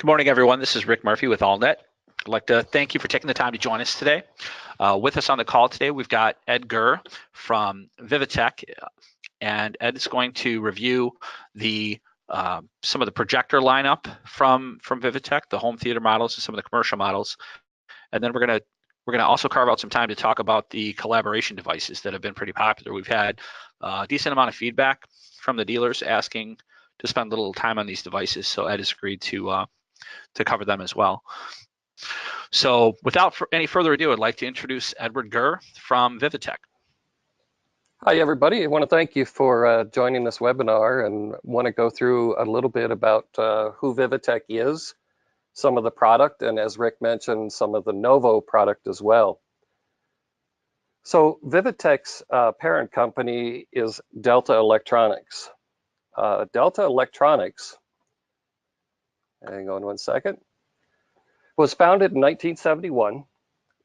Good morning, everyone. This is Rick Murphy with AllNet. I'd like to thank you for taking the time to join us today. With us on the call today, we've got Ed Gurr from Vivitek, and Ed is going to review some of the projector lineup from Vivitek, the home theater models and some of the commercial models, and then we're gonna also carve out some time to talk about the collaboration devices that have been pretty popular. We've had a decent amount of feedback from the dealers asking to spend a little time on these devices, so Ed has agreed to cover them as well. So without any further ado, I'd like to introduce Edward Gurr from Vivitek. Hi, everybody. I want to thank you for joining this webinar and want to go through a little bit about who Vivitek is, some of the product, and as Rick mentioned, some of the Novo product as well. So Vivitek's parent company is Delta Electronics. Delta Electronics, hang on one second, was founded in 1971.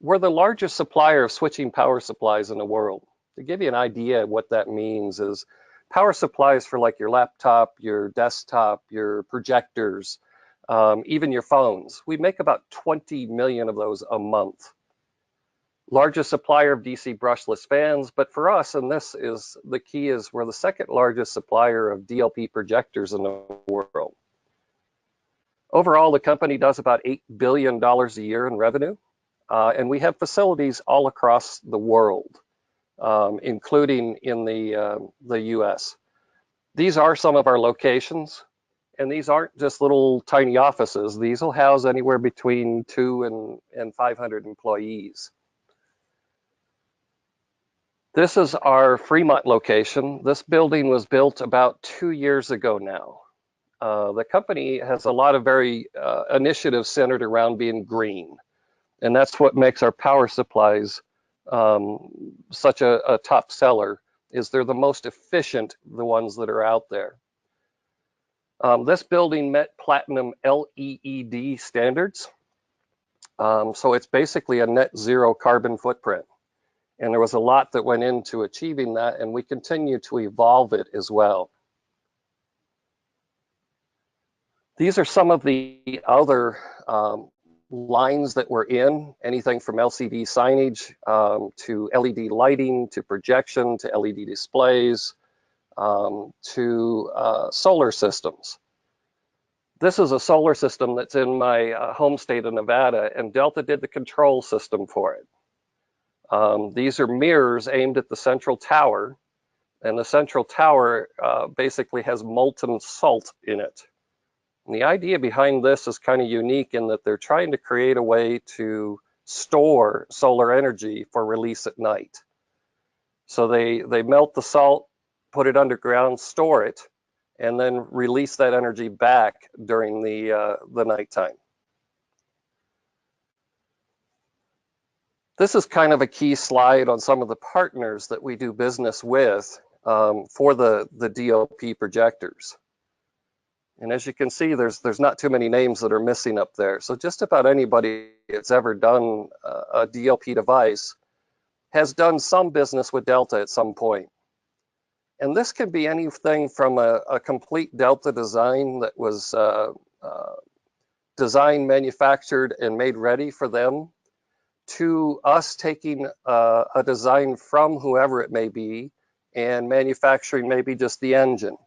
We're the largest supplier of switching power supplies in the world. To give you an idea of what that means is power supplies for like your laptop, your desktop, your projectors, even your phones. We make about 20 million of those a month. Largest supplier of DC brushless fans, but for us, and this is the key, is we're the second largest supplier of DLP projectors in the world. Overall, the company does about $8 billion a year in revenue, and we have facilities all across the world, including in the US. These are some of our locations, and these aren't just little tiny offices. These will house anywhere between 200 and 500 employees. This is our Fremont location. This building was built about 2 years ago now. The company has a lot of very initiatives centered around being green, and that's what makes our power supplies such a top seller, is they're the most efficient, the ones that are out there. This building met platinum LEED standards, so it's basically a net zero carbon footprint. And there was a lot that went into achieving that, and we continue to evolve it as well. These are some of the other lines that we're in, anything from LCD signage to LED lighting, to projection, to LED displays, to solar systems. This is a solar system that's in my home state of Nevada, and Delta did the control system for it. These are mirrors aimed at the central tower, and the central tower basically has molten salt in it. And the idea behind this is kind of unique in that they're trying to create a way to store solar energy for release at night. So they melt the salt, put it underground, store it, and then release that energy back during the nighttime. This is kind of a key slide on some of the partners that we do business with for the DLP projectors. And as you can see, there's not too many names that are missing up there. So just about anybody that's ever done a DLP device has done some business with Delta at some point. And this can be anything from a complete Delta design that was designed, manufactured, and made ready for them, to us taking a design from whoever it may be and manufacturing maybe just the engine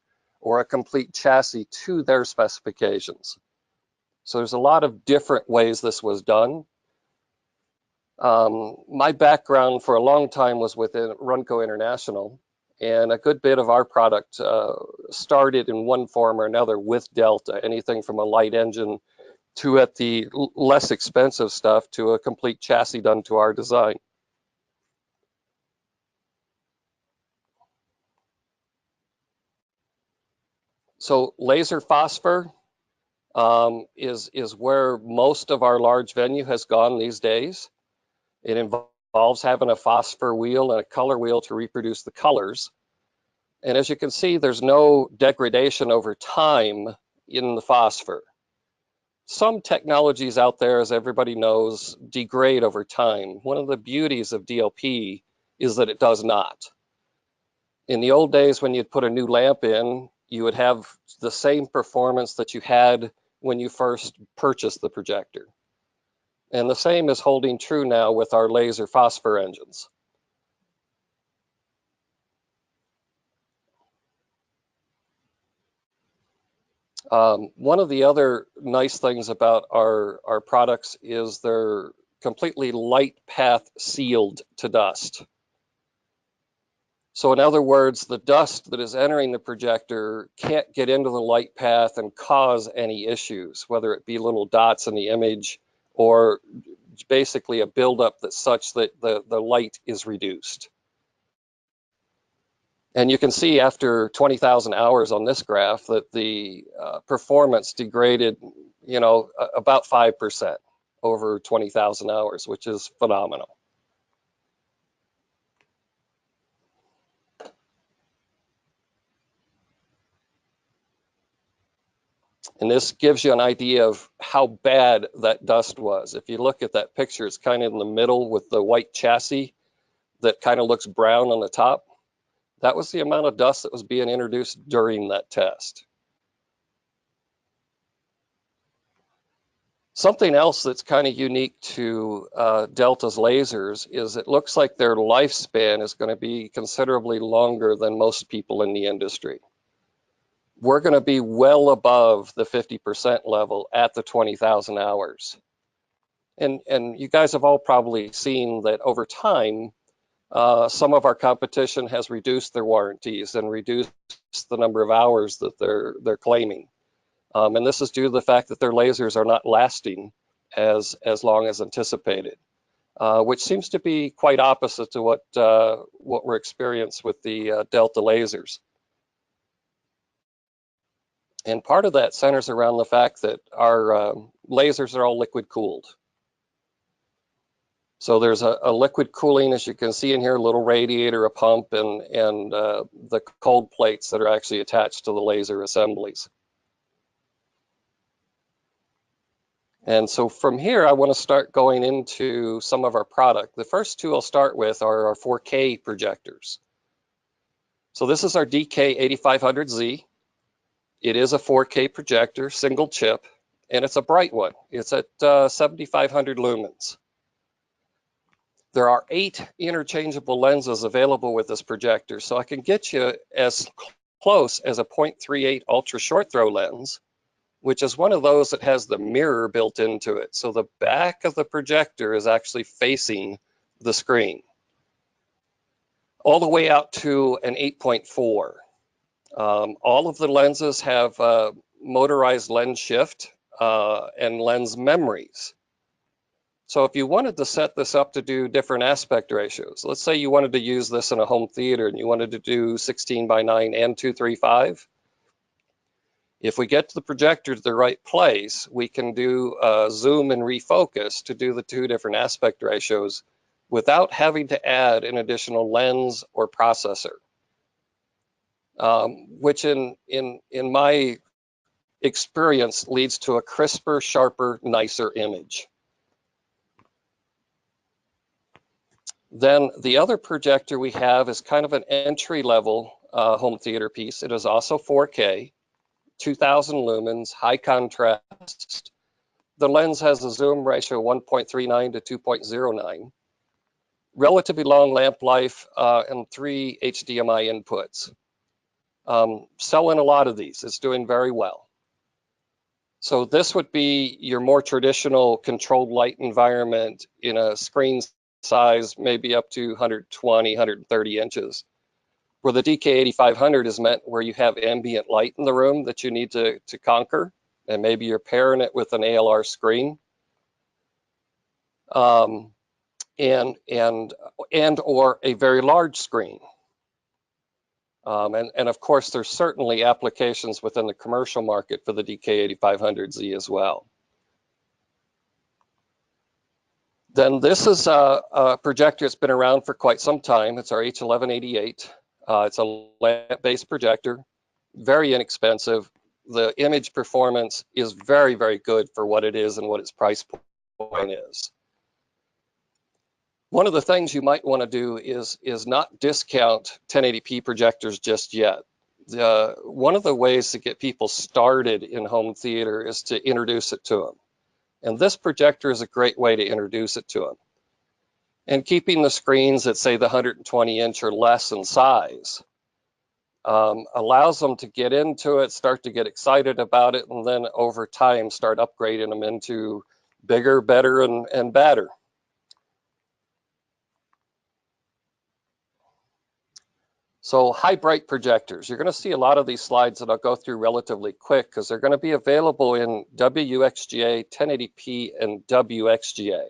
or a complete chassis to their specifications. So there's a lot of different ways this was done. My background for a long time was within Runco International, and a good bit of our product started in one form or another with Delta, anything from a light engine to, at the less expensive stuff, to a complete chassis done to our design. So laser phosphor is where most of our large venue has gone these days. It involves having a phosphor wheel and a color wheel to reproduce the colors. And as you can see, there's no degradation over time in the phosphor. Some technologies out there, as everybody knows, degrade over time. One of the beauties of DLP is that it does not. In the old days, when you'd put a new lamp in, you would have the same performance that you had when you first purchase the projector. And the same is holding true now with our laser phosphor engines. One of the other nice things about our products is they're completely light path sealed to dust. So in other words, the dust that is entering the projector can't get into the light path and cause any issues, whether it be little dots in the image or basically a buildup that's such that the light is reduced. And you can see after 20,000 hours on this graph that the performance degraded, about 5% over 20,000 hours, which is phenomenal. And this gives you an idea of how bad that dust was. If you look at that picture, it's kind of in the middle with the white chassis that kind of looks brown on the top. That was the amount of dust that was being introduced during that test. Something else that's kind of unique to Delta's lasers is it looks like their lifespan is going to be considerably longer than most people in the industry. We're going to be well above the 50% level at the 20,000 hours. And you guys have all probably seen that over time, some of our competition has reduced their warranties and reduced the number of hours that they're claiming. And this is due to the fact that their lasers are not lasting as long as anticipated, which seems to be quite opposite to what we're experiencing with the Delta lasers. And part of that centers around the fact that our lasers are all liquid cooled. So there's a liquid cooling, as you can see in here, a little radiator, a pump, and the cold plates that are actually attached to the laser assemblies. And so from here, I want to start going into some of our product. The first two I'll start with are our 4K projectors. So this is our DK8500Z. It is a 4K projector, single chip, and it's a bright one. It's at 7,500 lumens. There are 8 interchangeable lenses available with this projector, so I can get you as close as a 0.38 ultra short throw lens, which is one of those that has the mirror built into it. So the back of the projector is actually facing the screen, all the way out to an 8.4. All of the lenses have motorized lens shift and lens memories. So if you wanted to set this up to do different aspect ratios, let's say you wanted to use this in a home theater and you wanted to do 16:9 and 2:3:5. If we get the projector to the right place, we can do zoom and refocus to do the 2 different aspect ratios without having to add an additional lens or processor. Which in my experience leads to a crisper, sharper, nicer image. Then the other projector we have is kind of an entry-level home theater piece. It is also 4K, 2,000 lumens, high contrast. The lens has a zoom ratio 1.39 to 2.09, relatively long lamp life, and 3 HDMI inputs. Selling a lot of these. It's doing very well. So this would be your more traditional controlled light environment in a screen size, maybe up to 120, 130 inches, where the DK8500 is meant where you have ambient light in the room that you need to conquer, and maybe you're pairing it with an ALR screen. And or a very large screen. And of course, there's certainly applications within the commercial market for the DK8500Z as well. Then this is a projector that's been around for quite some time. It's our H1188. It's a lamp-based projector, very inexpensive. The image performance is very, very good for what it is and what its price point is. One of the things you might want to do is not discount 1080p projectors just yet. one of the ways to get people started in home theater is to introduce it to them. And this projector is a great way to introduce it to them. And keeping the screens at, say, the 120 inch or less in size allows them to get into it, start to get excited about it, and then over time start upgrading them into bigger, better, and better. So high bright projectors. You're going to see a lot of these slides that I'll go through relatively quick because they're going to be available in WXGA, 1080p, and WXGA.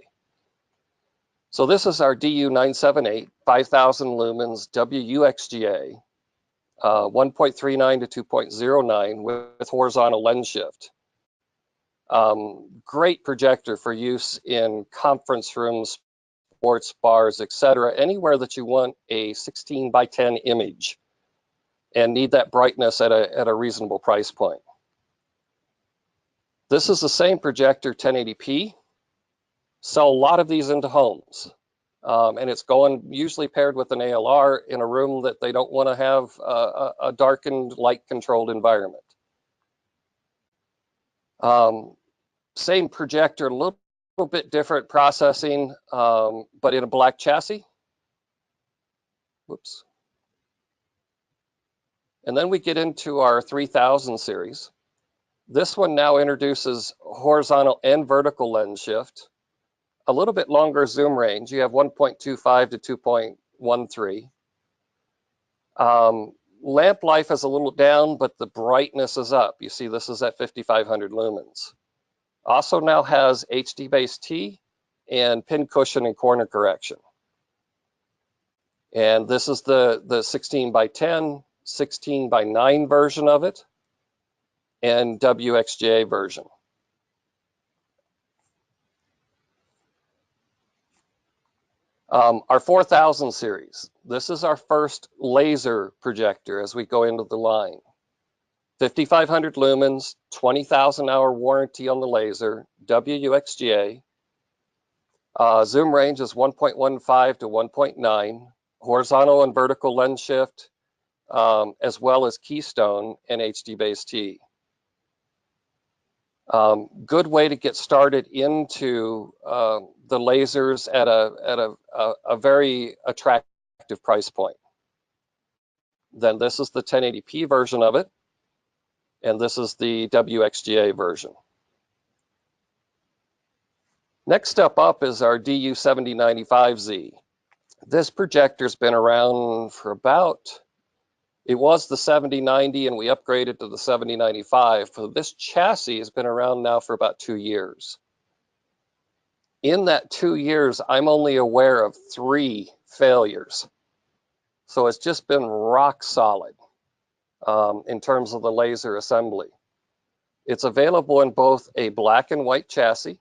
So this is our DU978, 5,000 lumens WUXGA, 1.39 to 2.09 with horizontal lens shift. Great projector for use in conference rooms, sports bars, etc. Anywhere that you want a 16 by 10 image and need that brightness at a reasonable price point. This is the same projector, 1080p. Sell a lot of these into homes. And it's going usually paired with an ALR in a room that they don't want to have a darkened, light-controlled environment. Same projector, a little bit different processing, but in a black chassis. Whoops. And then we get into our 3000 series. This one now introduces horizontal and vertical lens shift, a little bit longer zoom range. You have 1.25 to 2.13. Lamp life is a little down, but the brightness is up. You see this is at 5,500 lumens. Also now has HD base T and pin cushion and corner correction. And this is the 16 by 10, 16 by 9 version of it, and WXGA version. Our 4000 series, this is our first laser projector as we go into the line. 5,500 lumens, 20,000 hour warranty on the laser, WXGA. Zoom range is 1.15 to 1.9, horizontal and vertical lens shift, as well as Keystone and HD base T. Good way to get started into the lasers at a very attractive price point. Then this is the 1080p version of it, and this is the WXGA version. Next step up is our DU7095Z. This projector's been around for about, it was the 7090 and we upgraded to the 7095. So this chassis has been around now for about 2 years. In that 2 years, I'm only aware of 3 failures. So it's just been rock solid in terms of the laser assembly. It's available in both a black and white chassis.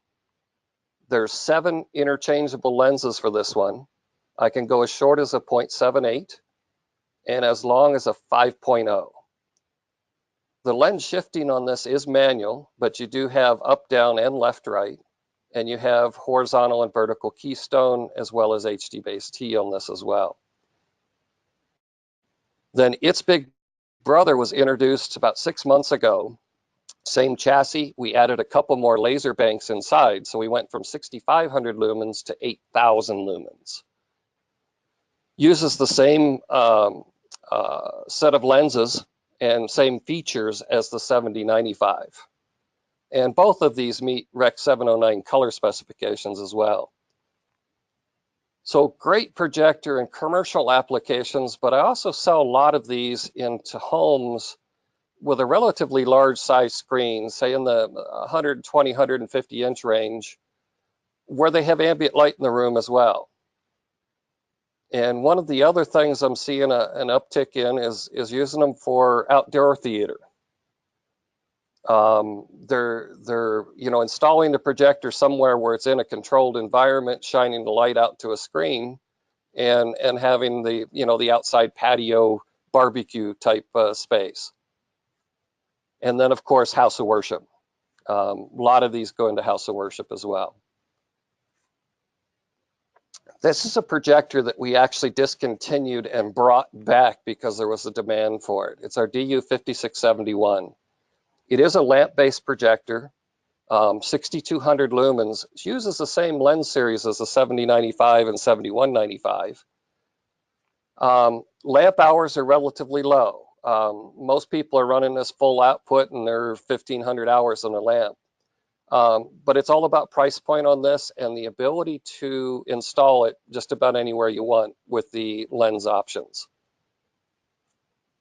There's 7 interchangeable lenses for this one. I can go as short as a 0.78 and as long as a 5.0. The lens shifting on this is manual, but you do have up, down, and left, right. And you have horizontal and vertical Keystone as well as HD base T on this as well. Then its big brother was introduced about 6 months ago. Same chassis, we added a couple more laser banks inside. So we went from 6,500 lumens to 8,000 lumens. Uses the same set of lenses and same features as the 7095. And both of these meet Rec 709 color specifications as well. So great projector in commercial applications, but I also sell a lot of these into homes with a relatively large size screen, say in the 120, 150 inch range, where they have ambient light in the room as well. And one of the other things I'm seeing an uptick in is using them for outdoor theater. They're installing the projector somewhere where it's in a controlled environment, shining the light out to a screen, and having the outside patio barbecue type space. And then of course house of worship. A lot of these go into house of worship as well. This is a projector that we actually discontinued and brought back because there was a demand for it. It's our DU5671. It is a lamp-based projector, 6,200 lumens. It uses the same lens series as the 7095 and 7195. Lamp hours are relatively low. Most people are running this full output and they're 1,500 hours on a lamp. But it's all about price point on this and the ability to install it just about anywhere you want with the lens options.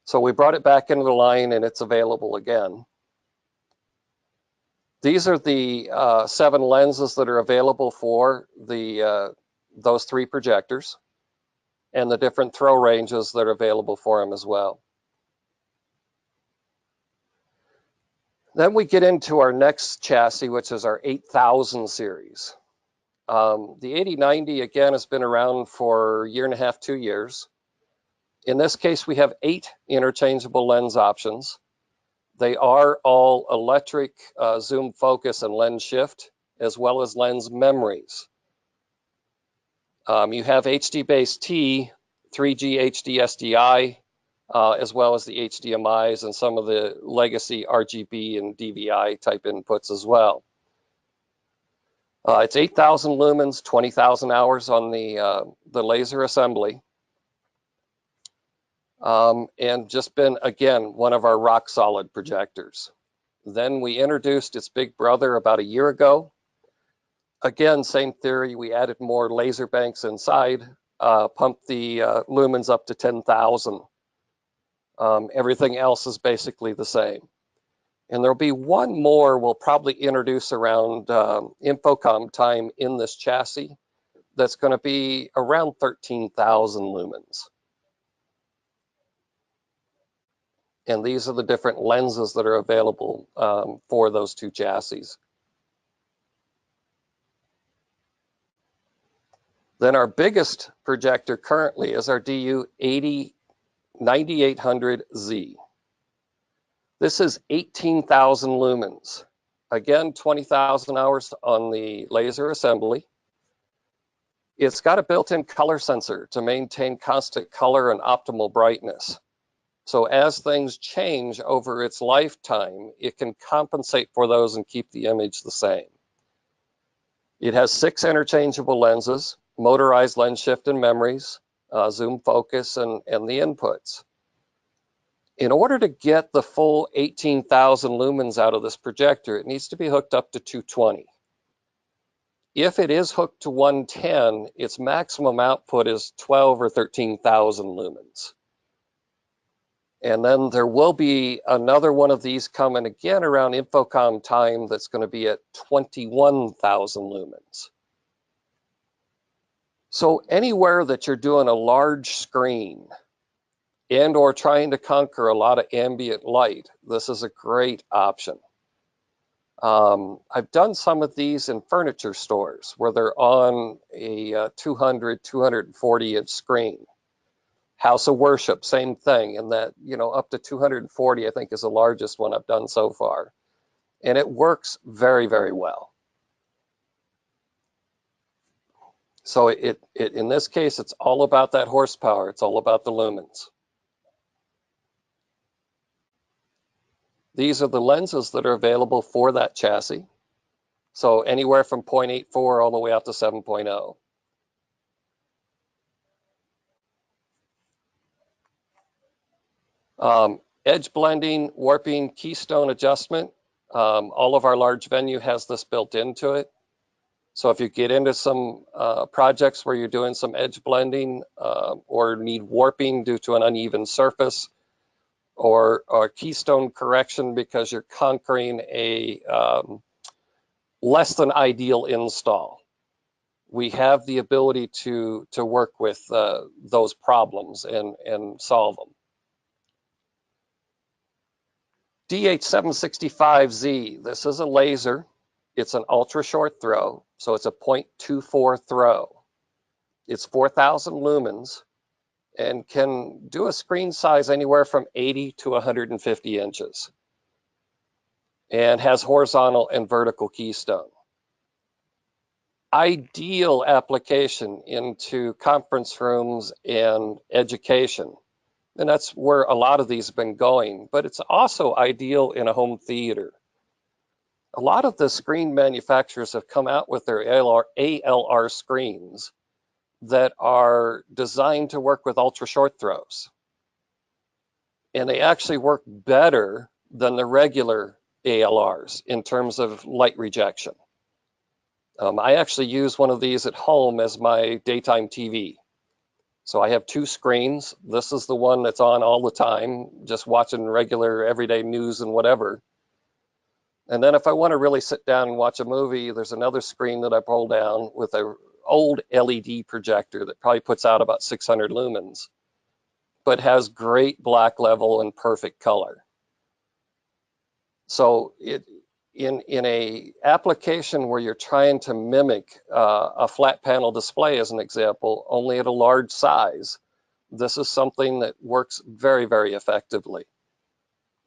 So we brought it back into the line and it's available again. These are the 7 lenses that are available for those 3 projectors and the different throw ranges that are available for them as well. Then we get into our next chassis, which is our 8000 series. The 8090 again has been around for a year and a half, 2 years. In this case, we have 8 interchangeable lens options. They are all electric zoom focus and lens shift, as well as lens memories. You have HD-based-T, 3G HD SDI, as well as the HDMIs and some of the legacy RGB and DVI type inputs as well. It's 8,000 lumens, 20,000 hours on the laser assembly. And just been, again, one of our rock solid projectors. Then we introduced its big brother about a year ago. Again, same theory, we added more laser banks inside, pumped the lumens up to 10,000. Everything else is basically the same. And there'll be one more we'll probably introduce around Infocom time in this chassis that's going to be around 13,000 lumens. And these are the different lenses that are available for those 2 chassis. Then our biggest projector currently is our DU9800Z. This is 18,000 lumens. Again, 20,000 hours on the laser assembly. It's got a built-in color sensor to maintain constant color and optimal brightness. So as things change over its lifetime, it can compensate for those and keep the image the same. It has 6 interchangeable lenses, motorized lens shift and memories, zoom focus, and the inputs. In order to get the full 18,000 lumens out of this projector, it needs to be hooked up to 220. If it is hooked to 110, its maximum output is 12 or 13,000 lumens. And then there will be another one of these coming again around Infocom time that's going to be at 21,000 lumens. So anywhere that you're doing a large screen and or trying to conquer a lot of ambient light, this is a great option. I've done some of these in furniture stores where they're on a 200, 240 inch screen. House of Worship, same thing, and that, you know, up to 240, I think, is the largest one I've done so far. And it works very, very well. So in this case, it's all about that horsepower. It's all about the lumens. These are the lenses that are available for that chassis. So anywhere from 0.84 all the way out to 7.0. Edge blending, warping, keystone adjustment. All of our large venue has this built into it. So if you get into some projects where you're doing some edge blending or need warping due to an uneven surface, or keystone correction because you're conquering a less than ideal install, we have the ability to work with those problems and solve them. DH765Z, this is a laser. It's an ultra short throw, so it's a 0.24 throw. It's 4,000 lumens and can do a screen size anywhere from 80 to 150 inches and has horizontal and vertical keystone. ideal application into conference rooms and education. And that's where a lot of these have been going, but it's also ideal in a home theater. A lot of the screen manufacturers have come out with their ALR screens that are designed to work with ultra short throws. And they actually work better than the regular ALRs in terms of light rejection. I actually use one of these at home as my daytime TV. So I have two screens. This is the one that's on all the time, just watching regular everyday news and whatever. And then if I want to really sit down and watch a movie, there's another screen that I pull down with an old LED projector that probably puts out about 600 lumens, but has great black level and perfect color. So in a application where you're trying to mimic a flat panel display, as an example, only at a large size, this is something that works very, very effectively.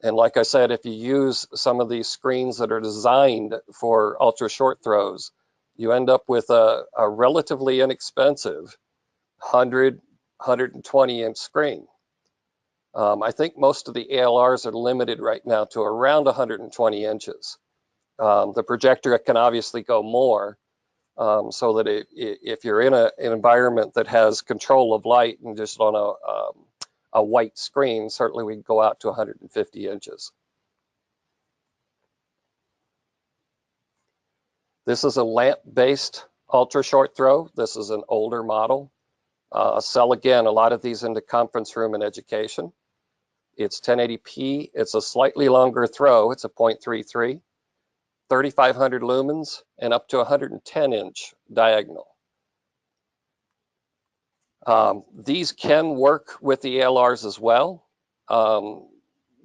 And like I said, if you use some of these screens that are designed for ultra short throws, you end up with a relatively inexpensive 120 inch screen. I think most of the ALRs are limited right now to around 120 inches. The projector can obviously go more, so that if you're in an environment that has control of light and just on a white screen, certainly we can go out to 150 inches. This is a lamp-based ultra short throw. This is an older model. Sell again a lot of these into conference room and education. It's 1080p. It's a slightly longer throw. It's a 0.33, 3,500 lumens, and up to 110 inch diagonal. These can work with the ALRs as well.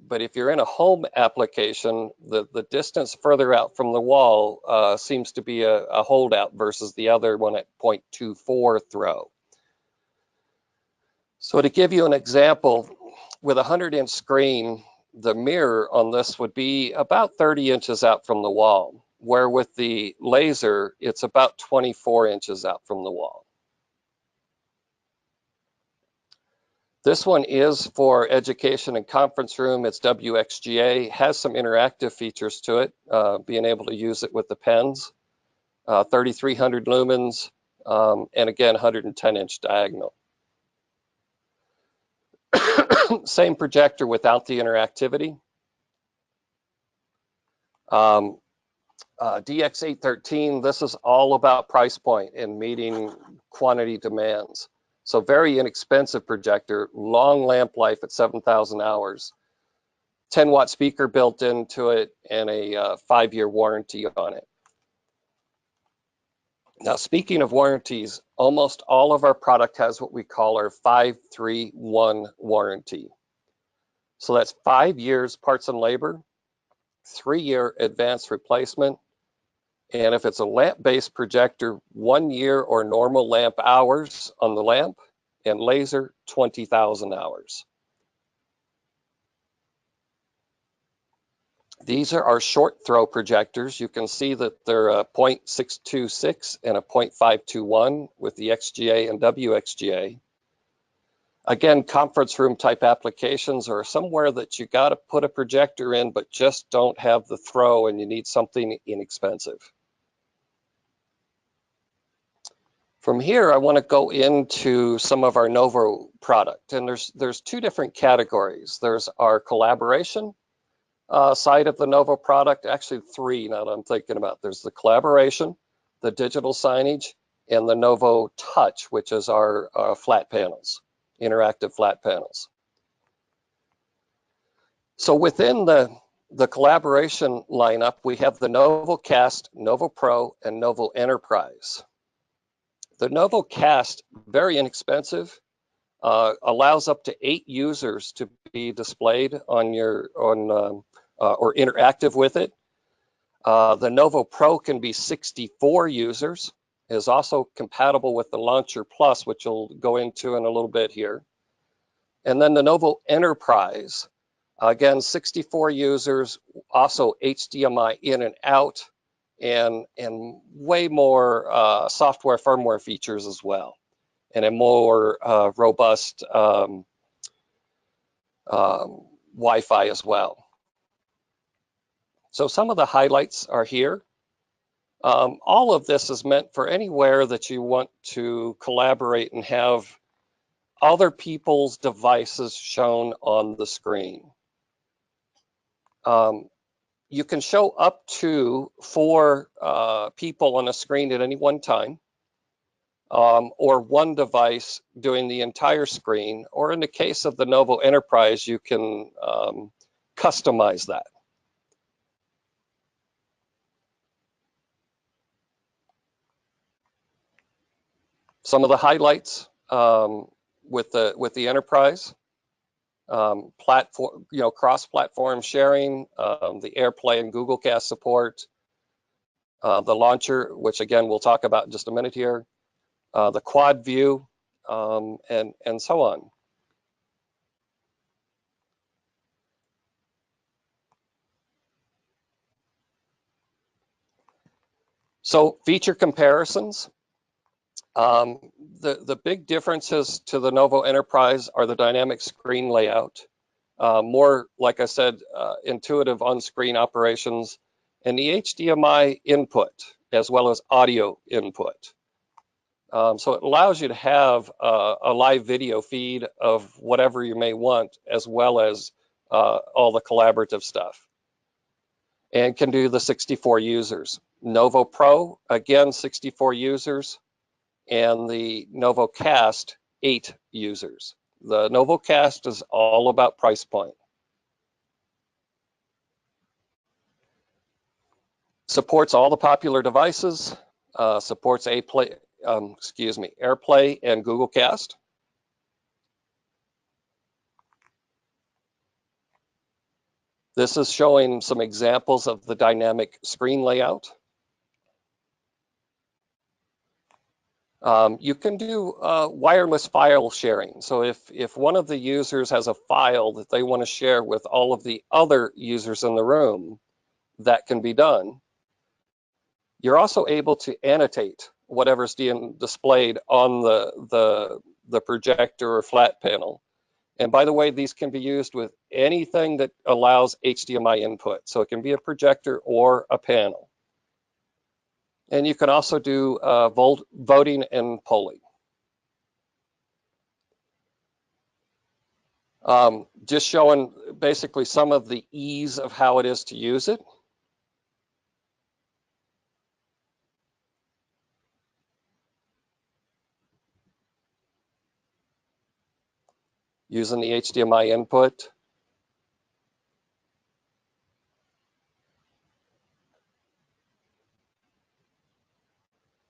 But if you're in a home application, the distance further out from the wall seems to be a holdout versus the other one at 0.24 throw. So to give you an example, with a 100-inch screen, the mirror on this would be about 30 inches out from the wall, where with the laser, it's about 24 inches out from the wall. This one is for education and conference room. It's WXGA, has some interactive features to it, being able to use it with the pens, 3,300 lumens, and again, 110 inch diagonal. Same projector without the interactivity. DX813, this is all about price point and meeting quantity demands. So very inexpensive projector, long lamp life at 7,000 hours, 10-watt speaker built into it, and a 5-year warranty on it. Now, speaking of warranties, almost all of our product has what we call our 5-3-1 warranty. So that's 5 years parts and labor, 3-year advanced replacement, and if it's a lamp-based projector, 1 year or normal lamp hours on the lamp, and laser, 20,000 hours. These are our short throw projectors. You can see that they're a 0.626 and a 0.521 with the XGA and WXGA. Again, conference room type applications are somewhere that you got to put a projector in, but just don't have the throw and you need something inexpensive. From here, I want to go into some of our Novo product, and there's two different categories. There's our collaboration side of the Novo product, actually three now that I'm thinking about. There's the collaboration, the digital signage, and the Novo Touch, which is our flat panels, interactive flat panels. So within the collaboration lineup, we have the NovoCast, NovoPro, and Novo Enterprise. The NovoCast, very inexpensive, allows up to 8 users to be displayed on your or interactive with it. The NovoPro can be 64 users, is also compatible with the Launcher Plus, which we'll go into in a little bit here. And then the Novo Enterprise, again, 64 users, also HDMI in and out, and way more software firmware features as well, and a more robust Wi-Fi as well. So some of the highlights are here. All of this is meant for anywhere that you want to collaborate and have other people's devices shown on the screen. You can show up to 4 people on a screen at any one time, or one device doing the entire screen, or in the case of the Novo Enterprise, you can customize that. Some of the highlights with the Enterprise, platform, cross-platform sharing, the AirPlay and Google Cast support, the launcher, which again we'll talk about in just a minute here, the quad view, and so on. So feature comparisons. The big differences to the Novo Enterprise are the dynamic screen layout, more, like I said, intuitive on-screen operations, and the HDMI input, as well as audio input. So it allows you to have a live video feed of whatever you may want, as well as all the collaborative stuff, and can do the 64 users. NovoPro, again, 64 users, and the NovoCast, 8 users. The NovoCast is all about price point. Supports all the popular devices, supports AirPlay and Google Cast. This is showing some examples of the dynamic screen layout. You can do wireless file sharing. So if one of the users has a file that they want to share with all of the other users in the room, that can be done. You're also able to annotate whatever's being displayed on the projector or flat panel. And by the way, these can be used with anything that allows HDMI input. So it can be a projector or a panel. And you can also do voting and polling. Just showing basically some of the ease of how it is to use it. Using the HDMI input.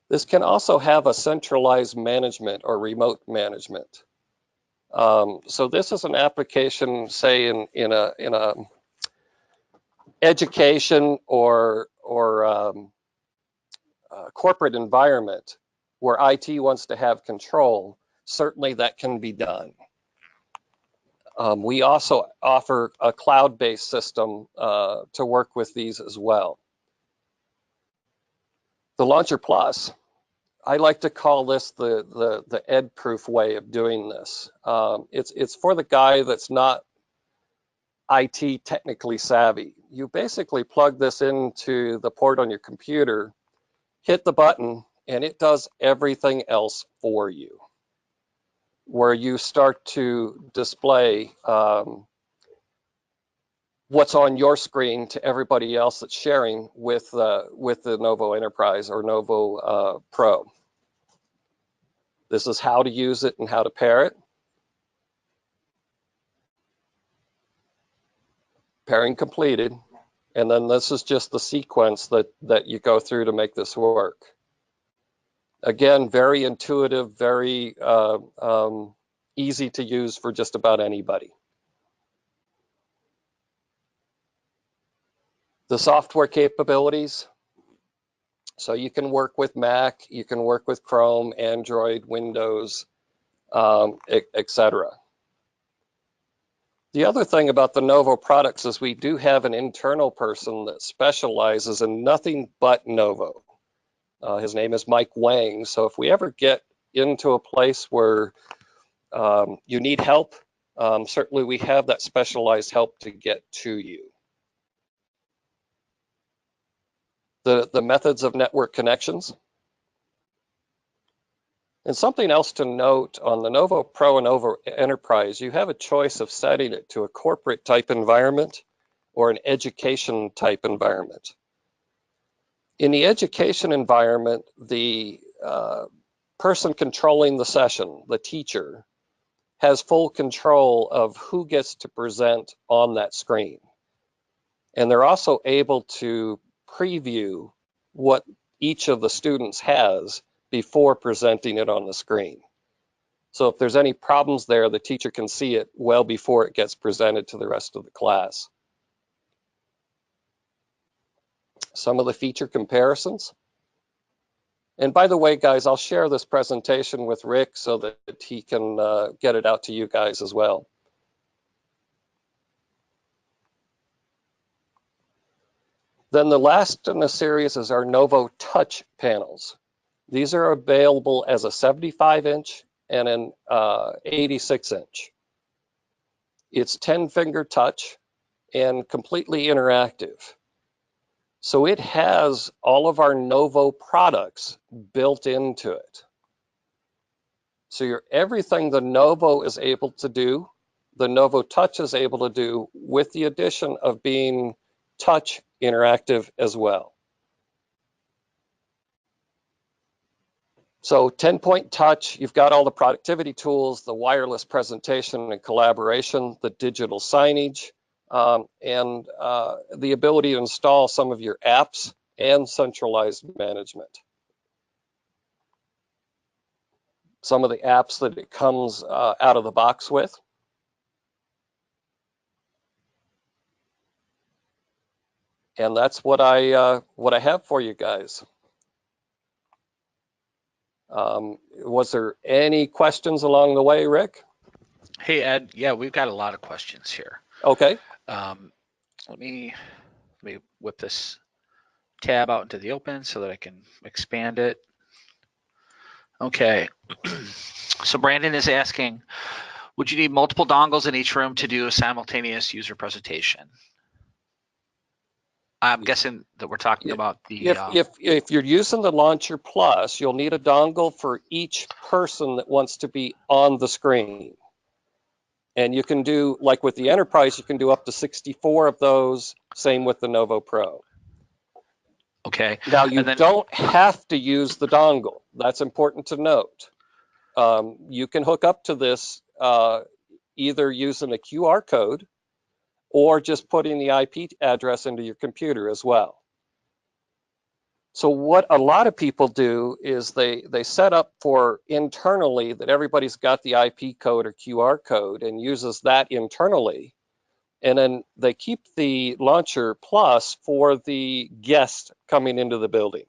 This can also have a centralized management or remote management. So this is an application, say in a education or corporate environment where IT wants to have control. Certainly that can be done. We also offer a cloud-based system to work with these as well. The Launcher Plus, I like to call this the ed-proof way of doing this. It's for the guy that's not IT technically savvy. You basically plug this into the port on your computer, hit the button, and it does everything else for you. Where you start to display what's on your screen to everybody else that's sharing with the Novo Enterprise or Novo Pro. This is how to use it and how to pair it. Pairing completed. And then this is just the sequence that you go through to make this work. Again, very intuitive, very easy to use for just about anybody. The software capabilities. So you can work with Mac, you can work with Chrome, Android, Windows, etc. The other thing about the Novo products is we do have an internal person that specializes in nothing but Novo. His name is Mike Wang. So if we ever get into a place where you need help, certainly we have that specialized help to get to you. The methods of network connections. And something else to note on the NovoPro and Novo Enterprise, you have a choice of setting it to a corporate type environment or an education type environment. In the education environment, the person controlling the session, the teacher, has full control of who gets to present on that screen. And they're also able to preview what each of the students has before presenting it on the screen. So if there's any problems there, the teacher can see it well before it gets presented to the rest of the class. Some of the feature comparisons. And by the way, guys, I'll share this presentation with Rick so that he can get it out to you guys as well. Then the last in the series is our Novo Touch panels. These are available as a 75-inch and an 86-inch. It's 10-finger touch and completely interactive. So it has all of our Novo products built into it. So everything the Novo is able to do, the Novo Touch is able to do, with the addition of being touch interactive as well. So 10-point touch, you've got all the productivity tools, the wireless presentation and collaboration, the digital signage, and the ability to install some of your apps and centralized management. Some of the apps that it comes out of the box with. And that's what I have for you guys. Was there any questions along the way, Rick? Hey, Ed. Yeah, we've got a lot of questions here. Okay. Let me whip this tab out into the open so that I can expand it. Okay. So Brandon is asking, would you need multiple dongles in each room to do a simultaneous user presentation? I'm guessing that we're talking about the... If you're using the Launcher Plus, you'll need a dongle for each person that wants to be on the screen. And you can do, like with the Enterprise, you can do up to 64 of those, same with the NovoPro. Okay. Now, you don't have to use the dongle. That's important to note. You can hook up to this either using a QR code or just putting the IP address into your computer as well. So what a lot of people do is they set up for internally that everybody's got the IP code or QR code and uses that internally. And then they keep the Launcher Plus for the guest coming into the building.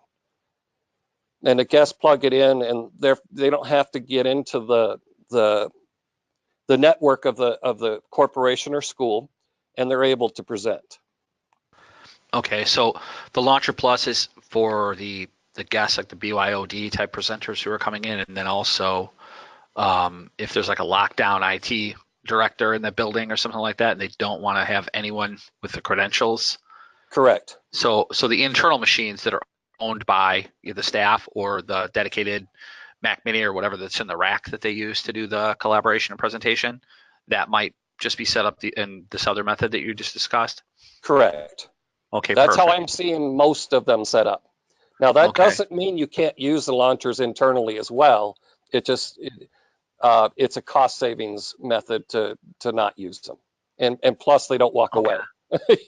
And the guests plug it in, and they don't have to get into the network of the corporation or school, and they're able to present. Okay, so the Launcher Plus is for the guests, like the BYOD type presenters who are coming in, and then also if there's like a lockdown IT director in the building or something like that, and they don't want to have anyone with the credentials. Correct. So the internal machines that are owned by the staff or the dedicated Mac Mini or whatever that's in the rack that they use to do the collaboration and presentation, that might just be set up in this other method that you just discussed? Correct. Okay, that's perfect. how I'm seeing most of them set up. Now that doesn't mean you can't use the launchers internally as well. It's a cost savings method to not use them, and plus they don't walk away.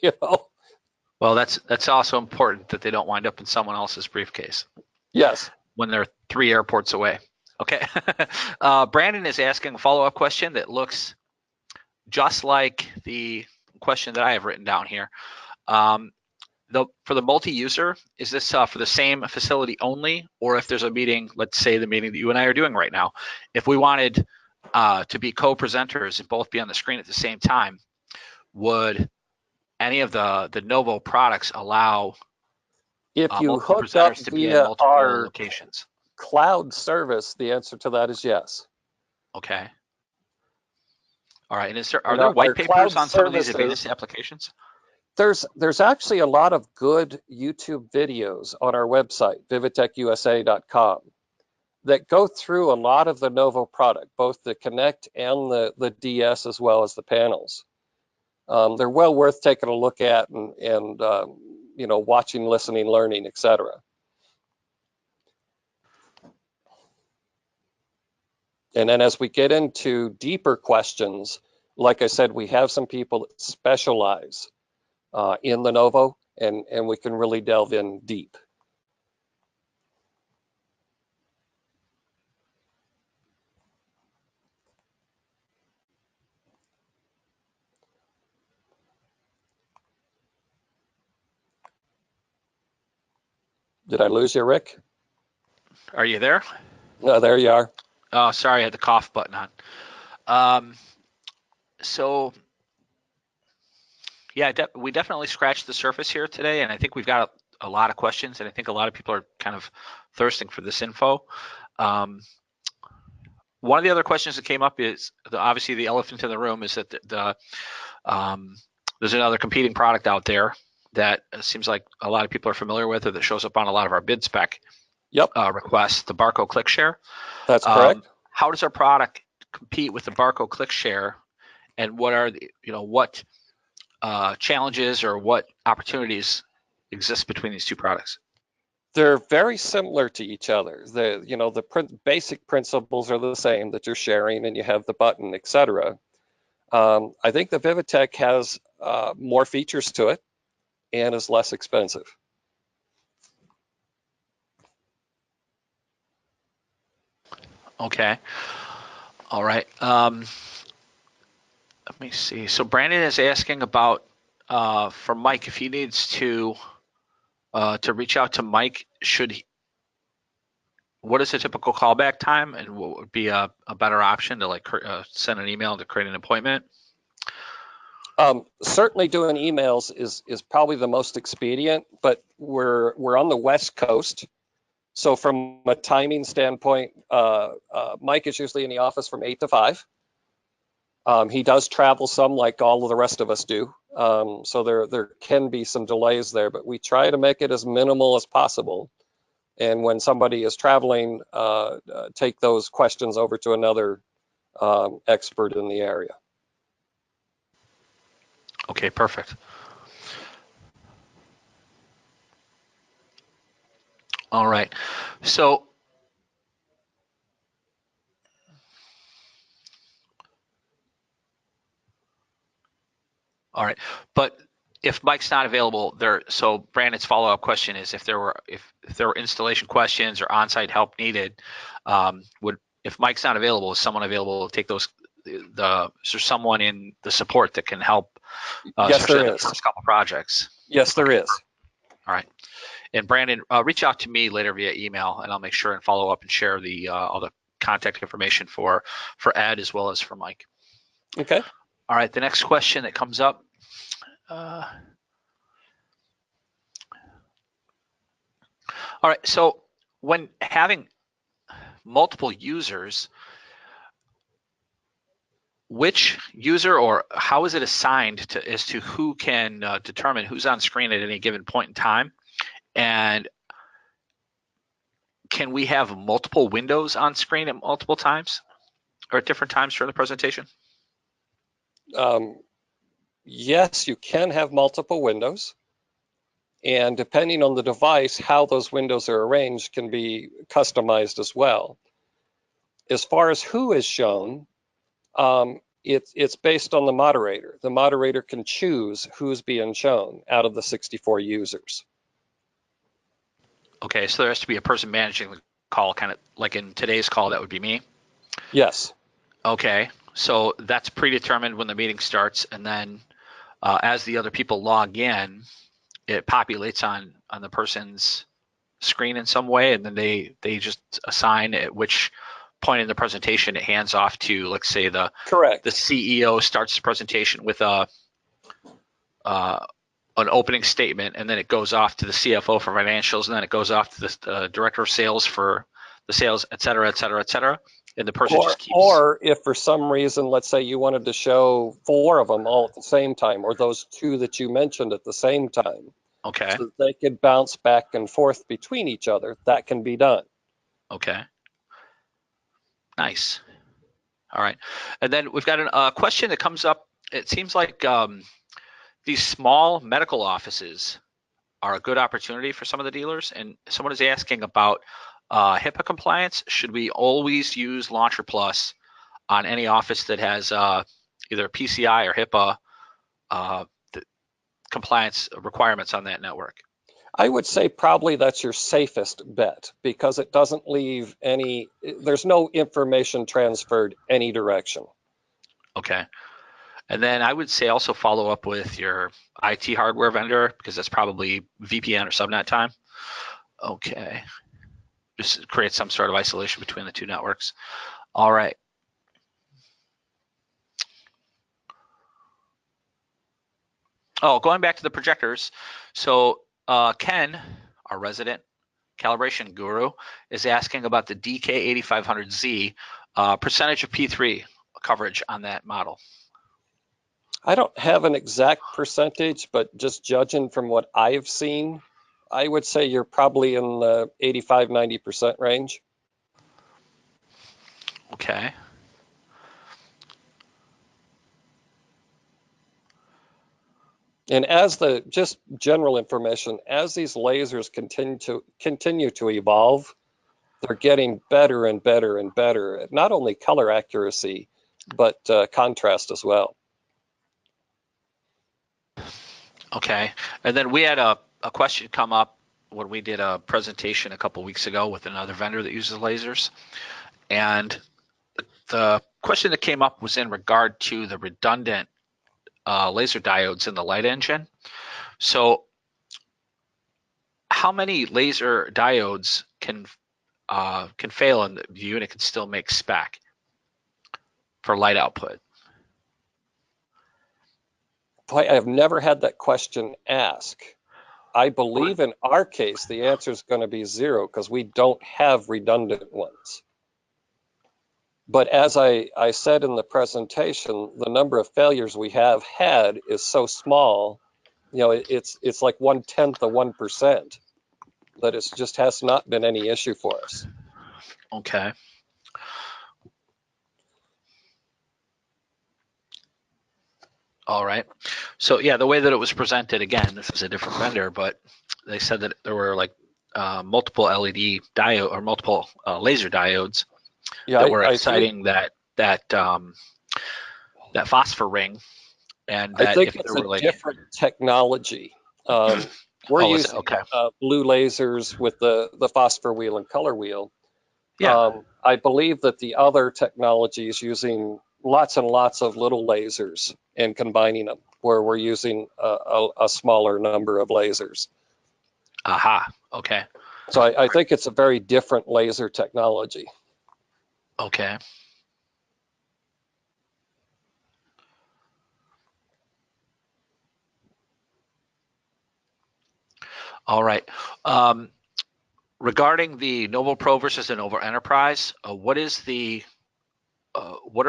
You know. Well, that's also important that they don't wind up in someone else's briefcase. Yes. When they're 3 airports away. Okay. Brandon is asking a follow-up question that looks just like the question that I have written down here. For the multi-user, is this for the same facility only, or if there's a meeting, let's say the meeting that you and I are doing right now, if we wanted to be co-presenters and both be on the screen at the same time, would any of the Novo products allow If you multiple hooked up presenters to be in via multiple our locations? cloud service, the answer to that is yes. Okay. All right. And are And there white our papers cloud on some of these services, advanced applications? there's actually a lot of good YouTube videos on our website, vivitechusa.com, that go through a lot of the Novo product, both the Connect and the DS as well as the panels. They're well worth taking a look at and watching, listening, learning, etc. And then as we get into deeper questions, like I said, we have some people that specialize in the Novo, and we can really delve in deep. Did I lose you, Rick? Are you there? No, there you are. Oh, sorry, I had the cough button on. So yeah, we definitely scratched the surface here today, and I think we've got a lot of questions, and I think a lot of people are kind of thirsting for this info. One of the other questions that came up is obviously the elephant in the room is that there's another competing product out there that seems like a lot of people are familiar with, or that shows up on a lot of our bid spec requests, the Barco ClickShare. That's correct. How does our product compete with the Barco ClickShare, and what are what challenges or what opportunities exist between these two products? They're very similar to each other. The basic principles are the same, that you're sharing and you have the button, etc. I think the Vivitek has more features to it and is less expensive. Okay. All right. Let me see. So Brandon is asking about for Mike, if he needs to reach out to Mike, what is the typical callback time, and what would be a better option to send an email to create an appointment? Certainly doing emails is probably the most expedient, but we're on the West Coast. So from a timing standpoint, Mike is usually in the office from 8 to 5. He does travel some, like all of the rest of us do. So there can be some delays there, but we try to make it as minimal as possible. And when somebody is traveling, take those questions over to another expert in the area. Okay, perfect. All right. So all right, but if Mike's not available there, so Brandon's follow-up question is if there were installation questions or on-site help needed, if Mike's not available, is someone available to take those? Is there someone in the support that can help? Yes, there is. The first couple projects. Yes, there is. All right. And Brandon, reach out to me later via email, and I'll make sure and follow up and share all the contact information for Ed as well as for Mike. Okay. All right. The next question that comes up. All right. So when having multiple users, which user or how is it assigned as to who can determine who's on screen at any given point in time? And can we have multiple windows on screen at multiple times or at different times during the presentation? Yes, you can have multiple windows. And depending on the device, how those windows are arranged can be customized as well. As far as who is shown, it's based on the moderator. The moderator can choose who's being shown out of the 64 users. Okay, so there has to be a person managing the call, kind of like in today's call, that would be me? Yes. Okay, so that's predetermined when the meeting starts, and then as the other people log in, it populates on the person's screen in some way, and then they just assign at which point in the presentation, it hands off to, let's say, the Correct. CEO starts the presentation with an opening statement, and then it goes off to the CFO for financials, and then it goes off to the director of sales for the sales, et cetera, et cetera, et cetera. And the person just keeps. Or if for some reason, let's say you wanted to show 4 of them all at the same time, or those 2 that you mentioned at the same time, Okay. so that they could bounce back and forth between each other, that can be done. Okay. Nice. All right. And then we've got a question that comes up. It seems like these small medical offices are a good opportunity for some of the dealers. And someone is asking about HIPAA compliance. Should we always use Launcher Plus on any office that has either PCI or HIPAA compliance requirements on that network? I would say probably that's your safest bet, because it doesn't leave there's no information transferred any direction. Okay. And then I would say also follow up with your IT hardware vendor, because that's probably VPN or subnet time. Okay. Just create some sort of isolation between the 2 networks. All right. Oh, going back to the projectors. So Ken, our resident calibration guru, is asking about the DK8500Z percentage of P3 coverage on that model. I don't have an exact percentage, but just judging from what I've seen, I would say you're probably in the 85–90% range. Okay. And just general information, as these lasers continue to evolve, they're getting better and better and better at not only color accuracy, but contrast as well. Okay. And then we had a question come up when we did a presentation a couple weeks ago with another vendor that uses lasers. And the question that came up was in regard to the redundant laser diodes in the light engine. So how many laser diodes can fail and the unit can still make spec for light output? Boy, I have never had that question asked. I believe in our case, the answer is going to be 0, because we don't have redundant ones. But as I said in the presentation, the number of failures we have had is so small, it's like 1/10 of 1%, that it just has not been any issue for us. Okay. All right. So yeah, the way that it was presented, again, this is a different vendor, but they said that there were like multiple LED diode or multiple laser diodes that were exciting that phosphor ring, and that I think if it's there were a different technology. We're using blue lasers with the phosphor wheel and color wheel. Yeah. I believe that the other technology is using lots and lots of little lasers and combining them, where we're using a smaller number of lasers. Aha. Okay. So I think it's a very different laser technology. Okay. All right. Regarding the NovoPro versus the Novo Enterprise, what are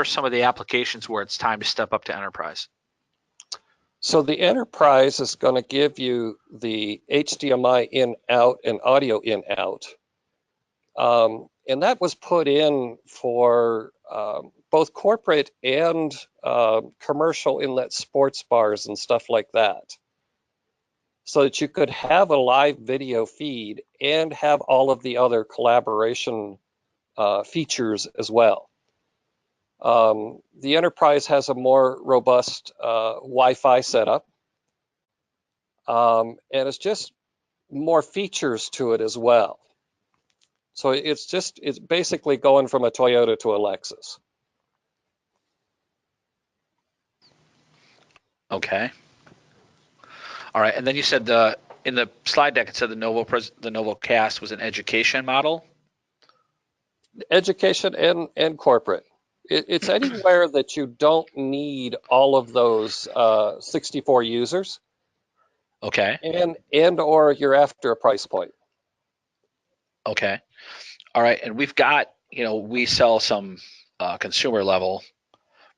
some of the applications where it's time to step up to Enterprise? So the Enterprise is going to give you the HDMI in-out and audio in-out. And that was put in for both corporate and commercial inlet sports bars and stuff like that, so that you could have a live video feed and have all of the other collaboration features as well. The Enterprise has a more robust Wi-Fi setup, and it's just more features to it as well. So it's basically going from a Toyota to a Lexus. Okay. All right, and then you said in the slide deck it said the NovoCast was an education model. Education and corporate. It's anywhere that you don't need all of those 64 users, Okay. and or you're after a price point. Okay. All right. And we've got, we sell some consumer level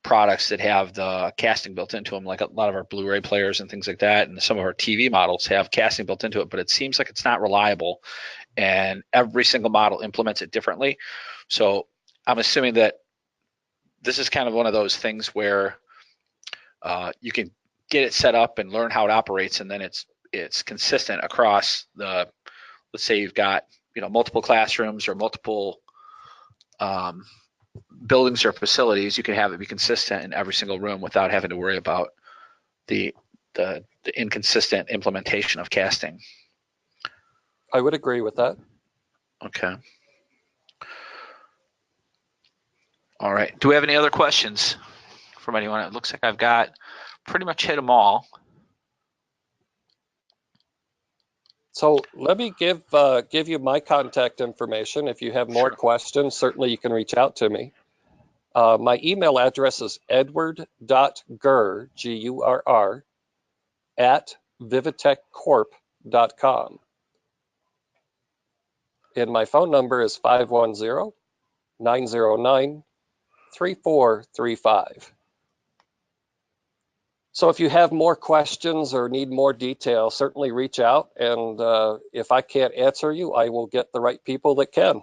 products that have the casting built into them, like a lot of our Blu-ray players and things like that, and some of our TV models have casting built into it, but it seems like it's not reliable, and every single model implements it differently. So I'm assuming that this is kind of one of those things where you can get it set up and learn how it operates, and then it's consistent across the. Let's say you've got multiple classrooms or multiple buildings or facilities. You can have it be consistent in every single room without having to worry about the inconsistent implementation of casting. I would agree with that. Okay. All right. Do we have any other questions from anyone? It looks like I've got pretty much hit them all. So let me give you my contact information. If you have more questions, certainly you can reach out to me. My email address is edward.gurr, Gurr, at vivitekcorp.com. And my phone number is 510-909-3435. So if you have more questions or need more detail, certainly reach out. And if I can't answer you, I will get the right people that can.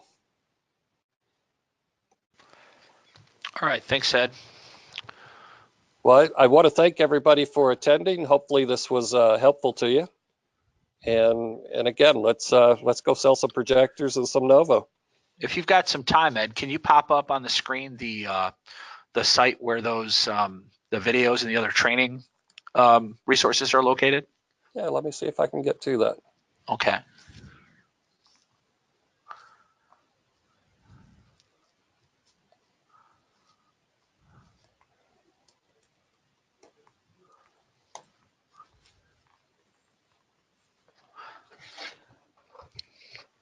All right. Thanks, Ed. Well, I want to thank everybody for attending. Hopefully this was helpful to you. And again, let's go sell some projectors and some Novo. If you've got some time, Ed, can you pop up on the screen the site where those the videos and the other training resources are located? Yeah, let me see if I can get to that. Okay.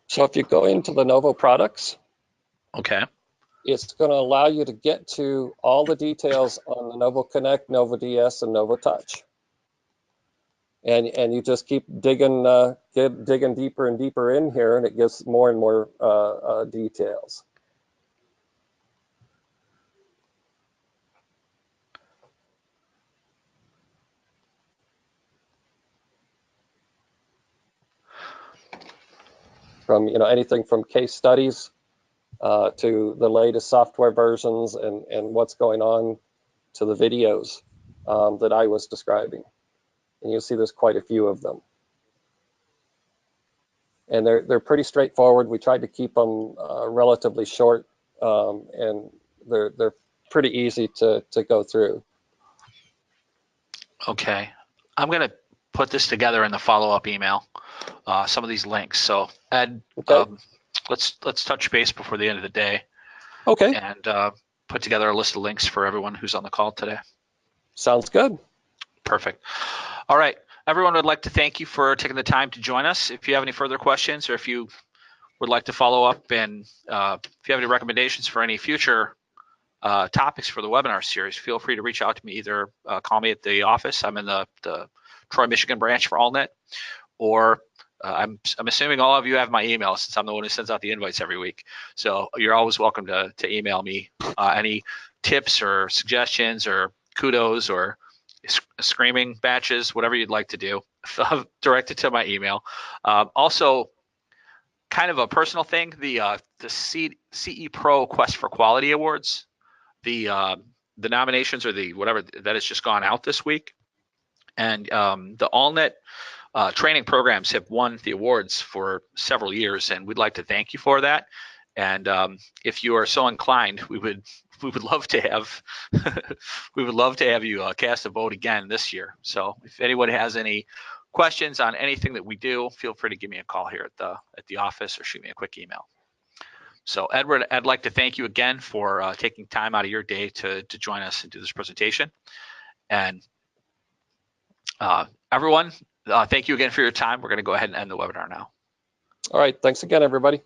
So if you go into the Novo products, Okay. it's going to allow you to get to all the details on the Novo Connect, Novo DS, and Novo Touch. And you just keep digging deeper and deeper in here, and it gives more and more details. From anything from case studies to the latest software versions and what's going on to the videos that I was describing. And you'll see there's quite a few of them. And they're pretty straightforward. We tried to keep them relatively short, and they're pretty easy to go through. Okay. I'm going to put this together in the follow-up email, some of these links. So Ed, Okay. Let's touch base before the end of the day. Okay. And put together a list of links for everyone who's on the call today. Sounds good. Perfect. All right. Everyone would like to thank you for taking the time to join us. If you have any further questions, or if you would like to follow up, and if you have any recommendations for any future topics for the webinar series, feel free to reach out to me. Either call me at the office. I'm in the Troy, Michigan branch for AllNet, or I'm assuming all of you have my email, since I'm the one who sends out the invites every week. So you're always welcome to email me any tips or suggestions or kudos or screaming batches, whatever you'd like to do. Direct it to my email. Also, kind of a personal thing, the CE Pro Quest for Quality Awards, the nominations, or the whatever, that has just gone out this week, and the AllNet training programs have won the awards for several years, and we'd like to thank you for that. And if you are so inclined, we would love to have you cast a vote again this year. So if anyone has any questions on anything that we do, feel free to give me a call here at the office, or shoot me a quick email. So Edward, I'd like to thank you again for taking time out of your day to join us and do this presentation. And everyone, thank you again for your time. We're going to go ahead and end the webinar now. All right. Thanks again, everybody.